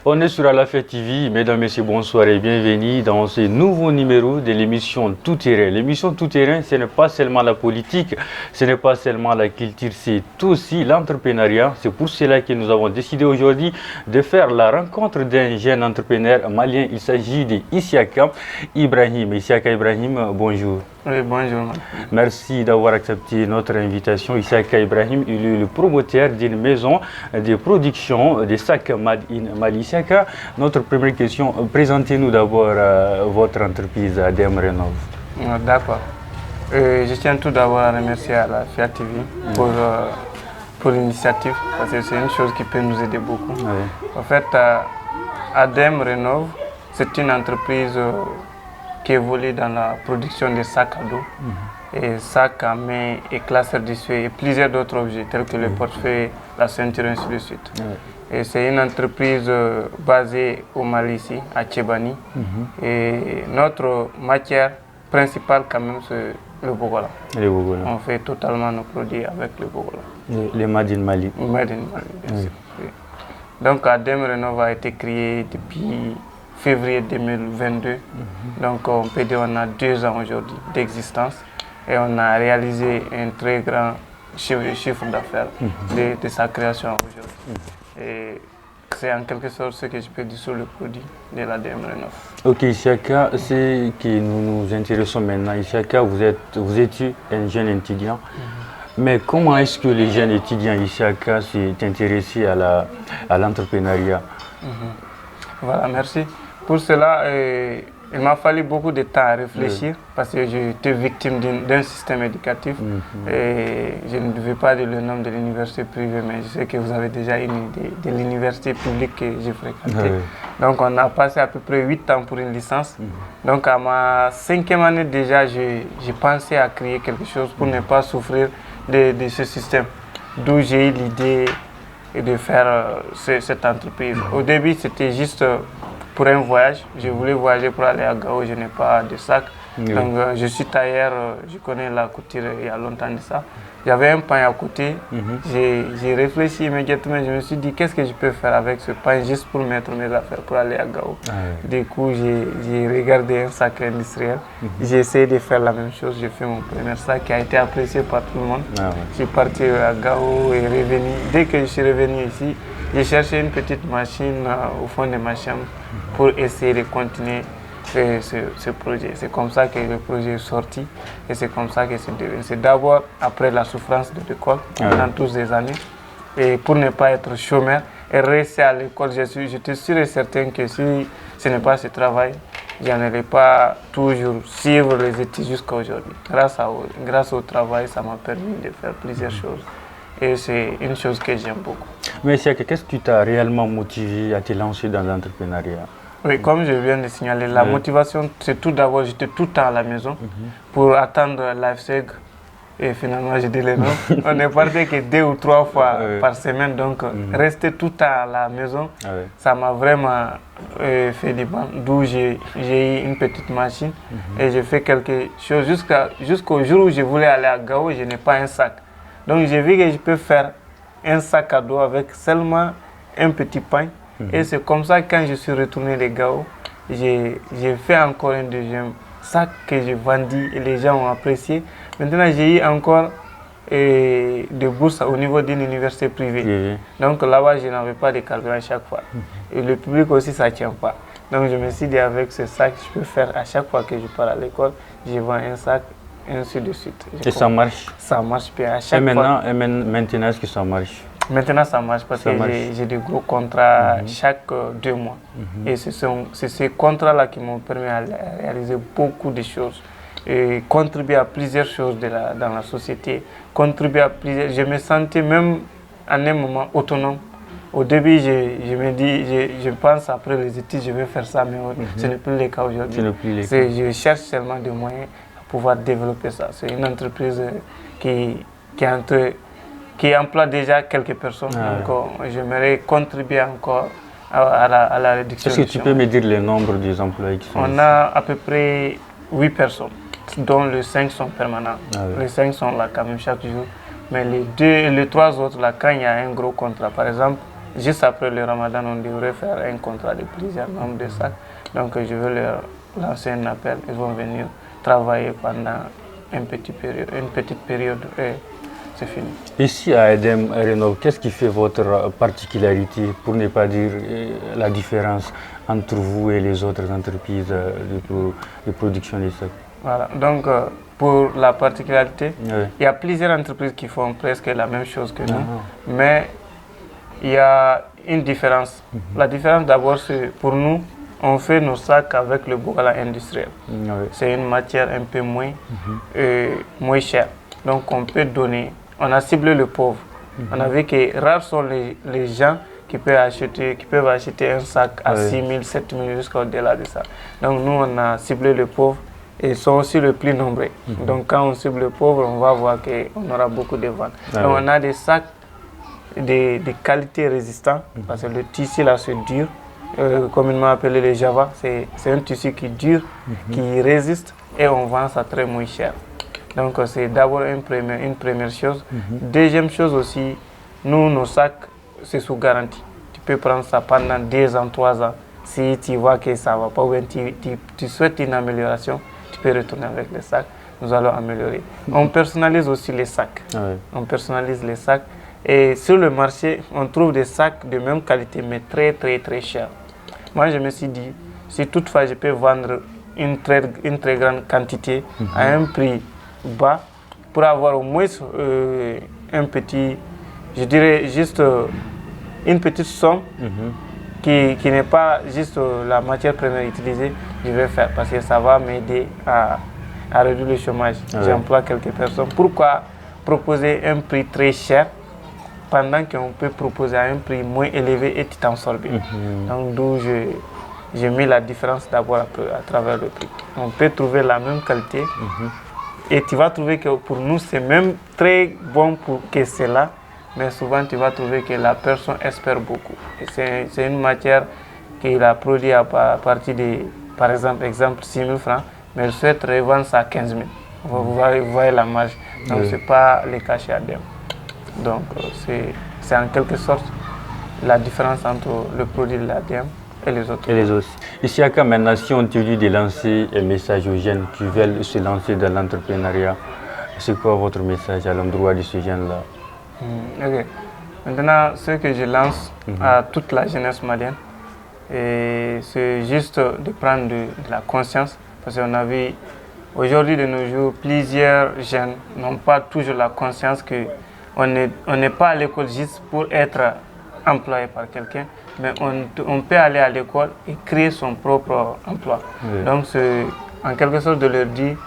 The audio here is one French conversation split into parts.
On est sur Alafia TV, mesdames, messieurs, bonsoir et bienvenue dans ce nouveau numéro de l'émission Tout Terrain. L'émission Tout Terrain, ce n'est pas seulement la politique, ce n'est pas seulement la culture, c'est aussi l'entrepreneuriat. C'est pour cela que nous avons décidé aujourd'hui de faire la rencontre d'un jeune entrepreneur malien. Il s'agit d'Isiaka Ibrahim. Isiaka Ibrahim, bonjour. Oui, bonjour. Merci d'avoir accepté notre invitation. Isiaka Ibrahim, il est le promoteur d'une maison de production de sacs Made in Mali. Isiaka, notre première question, présentez-nous d'abord votre entreprise ADM Rénov. D'accord. Je tiens tout d'abord à remercier Alafia TV pour l'initiative, parce que c'est une chose qui peut nous aider beaucoup. Oui. En fait, ADM Rénov, c'est une entreprise qui évolue dans la production des sacs à dos, et sacs à main et classeurs d'essuie et plusieurs d'autres objets tels que le portefeuille, la ceinture et ainsi de suite. Et c'est une entreprise basée au Mali ici, à Tchébani. Et notre matière principale quand même c'est le Bogola. Le Bogola. On fait totalement nos produits avec le Bogola. Le Made in Mali. Made in Mali, bien sûr. Oui. Donc ADM Rénov a été créé depuis février 2022. Donc on peut dire qu'on a 2 ans aujourd'hui d'existence et on a réalisé un très grand chiffre d'affaires de sa création aujourd'hui. Et c'est en quelque sorte ce que je peux dire sur le produit de l'ADM Rénov. Ok, Isiaka, c'est que nous nous intéressons maintenant. Isiaka, vous êtes un jeune étudiant. Mais comment est-ce que les jeunes étudiants Isiaka s'est intéressés à l'entrepreneuriat? Voilà, merci. Pour cela, il m'a fallu beaucoup de temps à réfléchir parce que j'étais victime d'un système éducatif et je ne devais pas dire le nom de l'université privée, mais je sais que vous avez déjà une idée de l'université publique que j'ai fréquentée. Donc on a passé à peu près 8 ans pour une licence. Donc à ma 5e année déjà, j'ai pensé à créer quelque chose pour ne pas souffrir de ce système. D'où j'ai eu l'idée de faire cette entreprise. Au début, c'était juste pour un voyage. Je voulais voyager pour aller à Gao, je n'ai pas de sac. Donc je suis tailleur, je connais la couture il y a longtemps de ça. J'avais un pain à côté, j'ai réfléchi immédiatement, je me suis dit qu'est-ce que je peux faire avec ce pain juste pour mettre mes affaires pour aller à Gao. Du coup j'ai regardé un sac industriel, j'ai essayé de faire la même chose, j'ai fait mon premier sac qui a été apprécié par tout le monde. Je suis parti à Gao et revenu. Dès que je suis revenu ici, j'ai cherché une petite machine au fond de ma chambre pour essayer de continuer ce projet. C'est comme ça que le projet est sorti et c'est comme ça que c'est devenu. C'est d'abord après la souffrance de l'école pendant toutes ces années et pour ne pas être chômeur et rester à l'école, j'étais sûr et certain que si ce n'est pas ce travail, je n'allais pas toujours suivre les études jusqu'à aujourd'hui. Grâce au travail, ça m'a permis de faire plusieurs choses. Et c'est une chose que j'aime beaucoup. Mais qu'est-ce qui t'a réellement motivé à te lancer dans l'entrepreneuriat? Oui, comme je viens de signaler, la motivation, c'est tout d'abord, j'étais tout le temps à la maison pour attendre l'AFSEG. Et finalement, j'ai dit le nom. On ne partait que 2 ou 3 fois par semaine. Donc, rester tout le temps à la maison, ça m'a vraiment fait du bien. D'où j'ai eu une petite machine et j'ai fait quelque chose jusqu'au jour où je voulais aller à Gao, je n'ai pas un sac. Donc j'ai vu que je peux faire un sac à dos avec seulement un petit pain. Et c'est comme ça que quand je suis retourné de Gao, j'ai fait encore un deuxième sac que j'ai vendu et les gens ont apprécié. Maintenant j'ai eu encore des bourses au niveau d'une université privée. Donc là-bas je n'avais pas de calcul à chaque fois. Et le public aussi ça ne tient pas. Donc je me suis dit avec ce sac je peux faire à chaque fois que je pars à l'école, je vends un sac. Et ainsi de suite. Et ça marche? Ça marche bien. À chaque fois. Et maintenant, est-ce que ça marche? Maintenant, ça marche parce que j'ai des gros contrats chaque 2 mois. Et c'est ces contrats-là qui m'ont permis de réaliser beaucoup de choses. Et contribuer à plusieurs choses dans la société. Contribuer à plusieurs... Je me sentais même à un moment autonome au début, je me dis, je pense après les études, je vais faire ça, mais ce n'est plus le cas aujourd'hui. Je cherche seulement des moyens pour pouvoir développer ça. C'est une entreprise qui emploie déjà quelques personnes. Donc, j'aimerais contribuer encore à la réduction. Est-ce que tu peux me dire le nombre des employés qui sont On a à peu près 8 personnes, dont les 5 sont permanents. Les 5 sont là quand même chaque jour. Mais les 3 autres, là, quand il y a un gros contrat, par exemple, juste après le Ramadan, on devrait faire un contrat de plusieurs nombres de sacs. Donc, je vais leur lancer un appel. Ils vont venir travailler pendant une petite période et c'est fini. Ici à Edem Rénov, qu'est-ce qui fait votre particularité, pour ne pas dire la différence entre vous et les autres entreprises de production des sacs? Voilà, donc pour la particularité, il y a plusieurs entreprises qui font presque la même chose que nous, mais il y a une différence. La différence d'abord, c'est pour nous, on fait nos sacs avec le bois industriel. C'est une matière un peu moins chère. Donc on peut donner, on a ciblé le pauvre. On a vu que rares sont les gens qui peuvent acheter un sac à 6 000, 7 000 jusqu'au-delà de ça. Donc nous, on a ciblé le pauvre et ils sont aussi le plus nombreux. Donc quand on cible le pauvre, on va voir qu'on aura beaucoup de ventes. Donc on a des sacs de qualité résistante parce que le tissu là c'est dur. Communément appelé les Java, c'est un tissu qui dure, qui résiste et on vend ça très moins cher. Donc c'est d'abord une première chose. Deuxième chose aussi, nous, nos sacs, c'est sous garantie. Tu peux prendre ça pendant 2 ans, 3 ans. Si tu vois que ça ne va pas ou bien tu souhaites une amélioration, tu peux retourner avec les sacs. Nous allons améliorer. On personnalise aussi les sacs. On personnalise les sacs. Et sur le marché, on trouve des sacs de même qualité, mais très, très, très chers. Moi, je me suis dit, si toutefois je peux vendre une très grande quantité à un prix bas, pour avoir au moins un petit, je dirais juste une petite somme qui n'est pas juste la matière première utilisée, je vais faire parce que ça va m'aider à réduire le chômage. J'emploie quelques personnes. Pourquoi proposer un prix très cher pendant qu'on peut proposer à un prix moins élevé et tu t'en sors bien. Donc d'où j'ai mis la différence d'abord à travers le prix. On peut trouver la même qualité et tu vas trouver que pour nous c'est même très bon que c'est là, mais souvent tu vas trouver que la personne espère beaucoup. C'est une matière qu'il a produit à partir de, par exemple 6 000 francs, mais elle souhaite revendre ça à 15 000. Vous voyez la marge. Donc ce n'est pas le cas chez ADEM. Donc c'est en quelque sorte la différence entre le produit de l'ADEM et les autres. Ici à maintenant, si on te dit de lancer un message aux jeunes qui veulent se lancer dans l'entrepreneuriat, c'est quoi votre message à l'endroit de ces jeunes-là? Maintenant, ce que je lance à toute la jeunesse malienne, c'est juste de prendre de la conscience, parce qu'on a vu aujourd'hui de nos jours, plusieurs jeunes n'ont pas toujours la conscience qu'on n'est pas à l'école juste pour être employé par quelqu'un, mais on peut aller à l'école et créer son propre emploi. Donc c'est en quelque sorte de leur dire,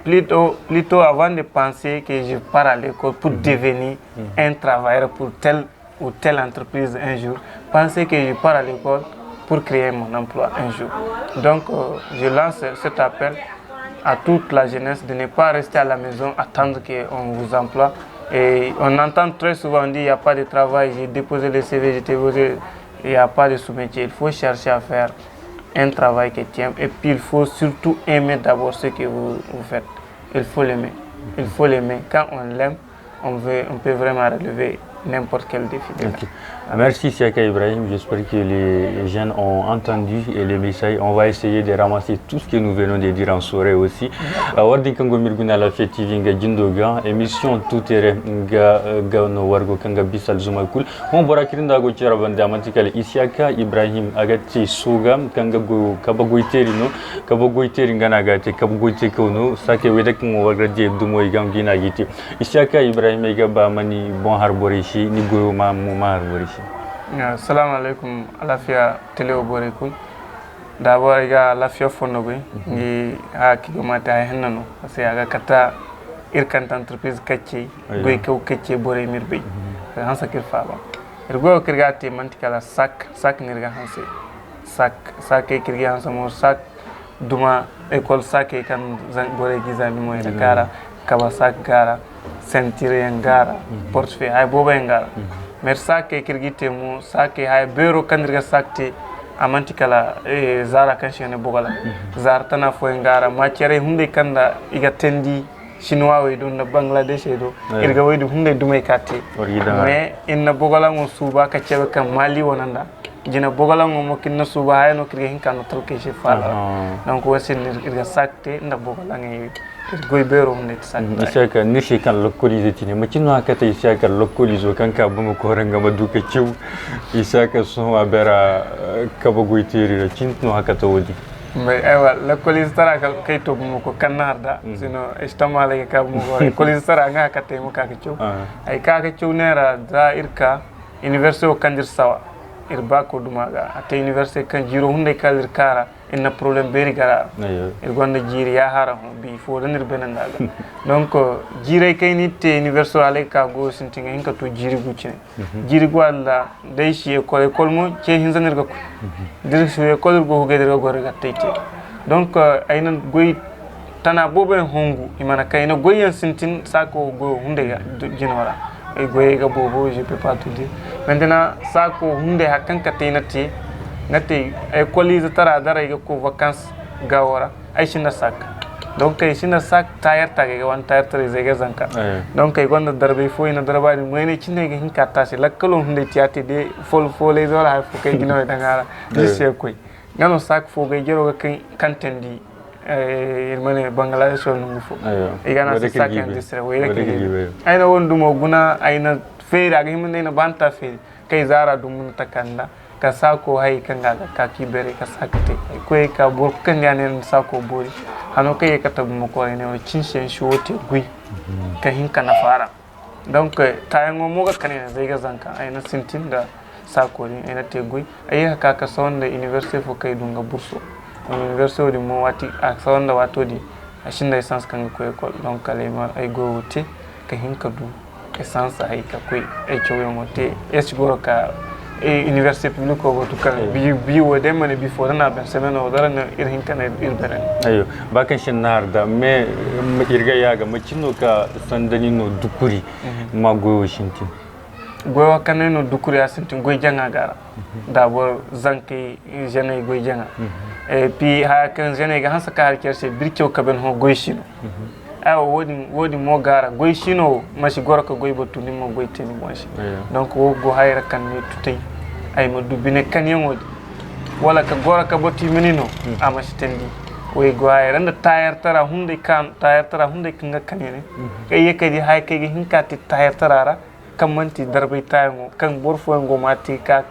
plutôt avant de penser que je pars à l'école pour devenir un travailleur pour telle ou telle entreprise un jour, pensez que je pars à l'école pour créer mon emploi un jour. Donc je lance cet appel à toute la jeunesse de ne pas rester à la maison, attendre qu'on vous emploie. Et on entend très souvent, on dit il n'y a pas de travail, j'ai déposé le CV, j'ai déposé, il n'y a pas de sous-métier. Il faut chercher à faire un travail qui tient. Et puis il faut surtout aimer d'abord ce que vous faites. Il faut l'aimer. Il faut l'aimer. Quand on l'aime, on peut vraiment relever n'importe quel défi. Merci Siaka Ibrahim, j'espère que les jeunes ont entendu les messages. On va essayer de ramasser tout ce que nous venons de dire en soirée aussi. Wardi Kango Mirguna la fête TV nga Jindoga, émission tout terrain nga no wargo kanga bisal zumakul. On bora kirinda go chira bande amatikale Isiaka Ibrahim agati sugam kanga go kabagoiteri no kabagoiteri ngana gate kabagoite kono sake wedek mo wagradi dumo igam gina giti. Isiaka Ibrahim ga ba mani bon harborishi ni go ma mo harborishi. Assalamu alaikum alafia tele oborekul. D'abord ga alafia fonogo ngi ha kigo mata hennano parce que aga kata irkanta entreprise kacce goy kaw kacce bore mirbe hansa kir faba irgo kirga te mantikala sak nirga hanse sak kirga hansa mo sak duma école sak kan bore gizani mo ina gara kaba sak gara sentire ngara portefeuille hay boba ngara mer sak kirgite mo sak hay bureau kandirga sakte amantikala zara kan shene bogala zara tana fo ngara matiere hunde kanda iga tendi chinois way do na bangladesh do irga way do hunde dumay katti mais inna bogala ngo suba ka cebe kam mali wonanda jina bogala ngo mo kinna suba hayno kirga hinkano talke she fala donc wasin irga sakte nda bogala ngi goy bero hunde sakte isaka nishi kan localiser tini ma cinno akata isaka localiser kan ka bumu ko ranga ma duka ciw isaka so abera kaba goy tiri cinno akata wodi mais aywa localiser tara kay to bumu ko kanarda sino istamale ka bumu ko localiser tara nga akata mo ka ciw ay ka ciw nera da irka université o kandir sawa irba ko dumaga ate université kan jiro hunde kalir kara inna problème beri gara gonda jiri ya hara bi fo danir benandaga donc jire kayni te université ale ka go sintinga hinka to jiri gucine jiri go alla dai shi école mo ce hinzanir ga ko dir shi école go ga dir go ga tete donc ayna goy tana bobe hongu imana kayna goyen sintin sako go hunde ga jinora e goye ga bobo je peux pas tout dire maintenant ça ko hunde hakkan ka tainati ngati ay collise tara dara ga ko vacances gawara ay shinda sak donc ay shinda sak tayar tage ga wan tayar tare zega zanka donc ay gonda darbe fo ina darba ni moyne cinne ga hinka tasi lakkalo hunde tiati de fol zola hay fo kay gino dangara disse koy ngano sak fo ga jero ga kantendi irmane bangladesh on ngufo igana sak industrie way rek ayna wondumo guna ayna feere aga himne na banta feere kay zara dum takanda ka sako hay kanga ka kibere ka sakate ko ka bor kan yanen sako bori hano kay ka tabu mo ko ne o cinshen shote gui ka hin kana fara donc tayango mo ga kanene zai ga zanka ayna sintinda sako ni ayna te gui ay ka sonda université fo kay dunga burso université di mo wati a sonda wato di ashinda essence kan ko école donc kalema ay go wote ka hin ka du essence ay ka koy ay choyo mote es goroka université publique ko to kan bi wode mane bi fo na ben semaine o dara na irhin kan irberen ayo bakan shinarda me irga yaga macino ka sandani no dukuri mago shinti goyo kaneno dukuri asinti goy janga gara d'abord zanke jene goy janga et puis ha kan jene ga hansa ka har kerse bircho ka ben ho goy shino aw wodi mo gara goy shino mashi gorka goy botu ni mo goy teni moshi donc wo go hayra kan ni tutay ay mo dubine kan yengodi wala ka gorka botu menino amashi tendi way go hayra nda tayar tara hunde kan nga kanene kay yekadi hay kay hinkati tayar tarara kamanti darbe tayango kan borfo ngo mati ka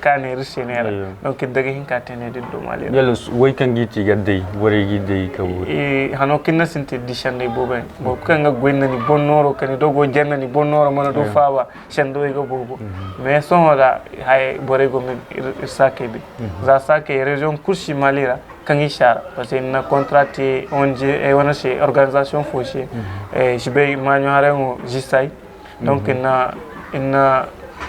kane risenera donc daga hinka tene de do mali yalla way kan giti gadde wore gidde ka wori hano kinna sinte dishande boben bo kan ga goynani bonnoro kan dogo jennani bonnoro mana do fawa shando e go bobo mais son hoda hay bore go men sake bi za sake région kurshi malira kan ishara parce que na contraté onje e wona chez organisation fauché jibe manyo harengo jisai donc ina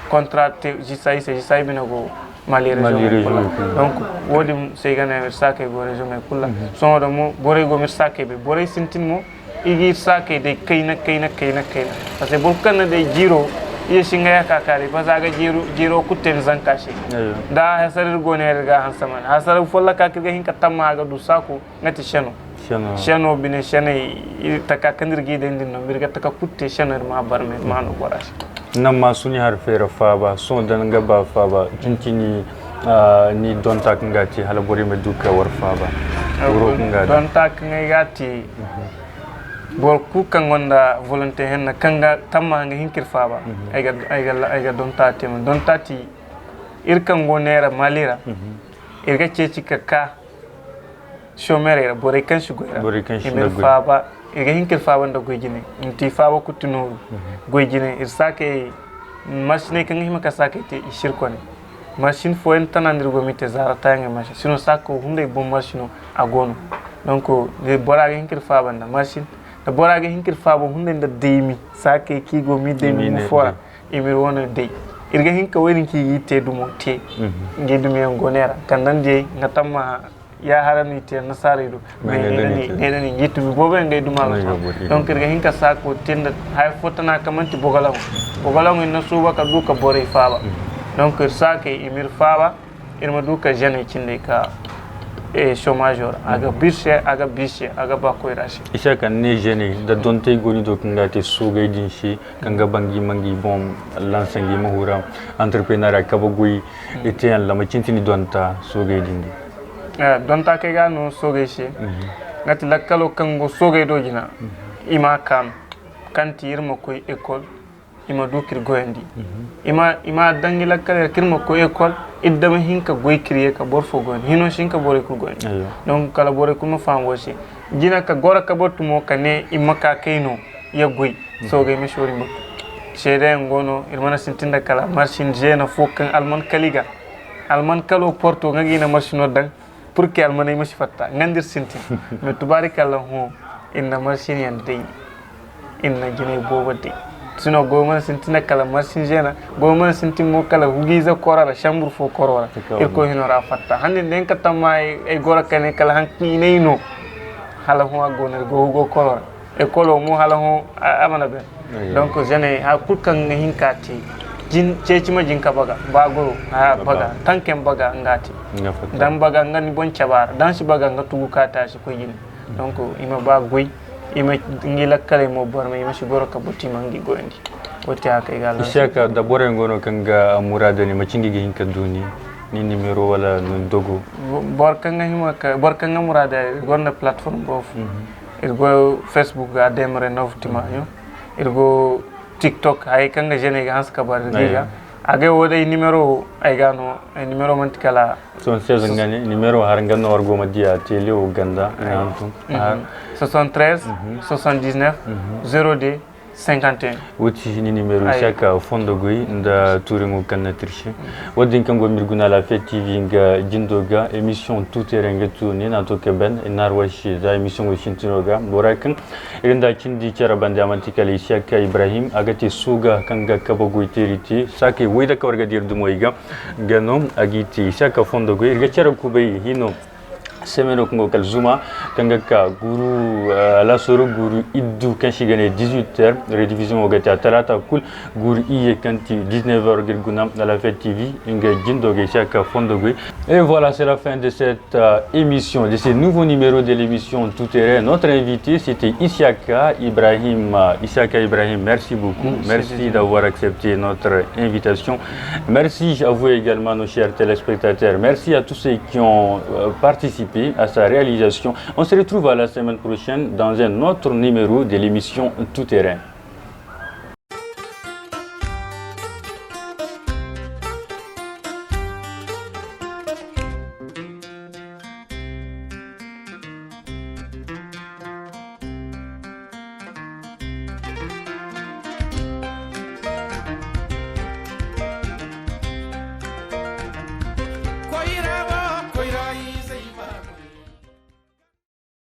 contraté jisai binago mali région donc wodi segana sake go région me kula son do mo bore go mir sake be bore sintin mo igi sake de kayna parce que burkan de jiro ye singa ya kakari bazaga jiro kutten zankashi da hasarir go ne riga hansaman hasarir folla ka kirga hinka tamma ga du sako ngati sheno bine shene taka kandirgi den din no birga taka kutte shenar ma barme mano borashi namma suni har fera faba son dan gaba faba tuntini ni don tak ngati hala bori me duka war faba don tak ngati bol ku kan wanda volonté hen kanga tamma nga hinkir faba ayga don tati irkan go nera malira irga ceci ka chomere bore kan shugo faba irga hinkir faba nda goyjine inti faba kutunuru goyjine irsake machine kan hima ka sake te shirkone machine fo en tanandir go mite zara tanga machine sino sako hunde bon machine agono donc le boraga hinkir faba nda machine da boraga hinkir faba hunde nda deimi sake ki go mi deimi fora imir wona dey irga hinka wani ki yite dumo te nge dume ngonera kandan je ngatamma ya harani te nasare do ne ne gitu bobe nge duma donc irga hinka sako tenda hay fotana kamanti bogalam en nasuba ka duka bore faaba donc sake imir faaba irma duka jene kinde ka e chômage aga bishe aga bako irashi isa kan ne jene da donte goni do kanga te sogay dinshi kanga bangi mangi bom lansangi mahura entrepreneur ka bogui etian la macintini donta sogay dindi donta ke ga no sogay shi ngati lakkalo kango sogay do jina ima kanti irma koy école ima dukir goyandi ima dangi lakkale kirma ko école iddama hinka goy kriye ka borfo gon hino shinka bore ku gon donc kala bore ku ma fam wosi jina ka gora ka botu mo kane imma ka kaino ya goy sogay me shori mo shede ngono irmana sintinda kala machine jena fokan alman kaliga alman kalo porto ngagi na machine dan pour que almanay ma fatta ngandir sintin me tubarikalla ho inna machine yan dey inna jine boba dey sino goma sintina kala machine jena goma sintin mo kala hugiza korala chambre fo korora irko hinora fatta hande den ka tamay e gora kane kala hanki neyno hala ho agoner go korora e kolo mo hala ho amana be donc jene ha kulkan hinkati jin cecima jinka baga bagoro ha baga tanken baga ngati dan baga ngani bon cabar dan si baga ngatu kata si ko yin donc ima ba goy ima ngila kale mo borma ima si goro ka botti mangi gondi wotti aka igala ishaka da bore ngono kanga murada ni macingi gi hinka duni ni numero wala nun dogo borkanga hima ka borkanga murada gonda platform bof irgo facebook ga demre novtima yo irgo TikTok ay kanga jene ga hanska bar diga age wode numero ay gano numero mantikala son 16 ngani numero har ngano wargo madia tele o ganda nantu 73 79 02 51 woti ni numero shaka fondo goy nda touringo kanna triche wadin kango mirguna la fête tv nga jindoga émission tout terrain nga tourner na to keben narwashi da émission go shintinoga borakan irinda kindi kera bande amantikali shaka ibrahim agati suga kanga kabogo teriti sake wida kawarga dirdu moiga gano agiti shaka fondo goy irga kera kubay hino semeno kongo kal zuma kanga ka guru la soro guru iddu kanshi gane 18h redivision ogata talata kul guru iye kanti 19h girguna dans la fête tv inga jindoge chaka fondogue. Et voilà, c'est la fin de cette émission, de ce nouveau numéro de l'émission Tout Terrain. Notre invité c'était Isiaka Ibrahim. Isiaka Ibrahim, merci beaucoup, merci d'avoir accepté notre invitation. Merci à vous également, nos chers téléspectateurs, merci à tous ceux qui ont participé à sa réalisation. On se retrouve à la semaine prochaine dans un autre numéro de l'émission Tout Terrain.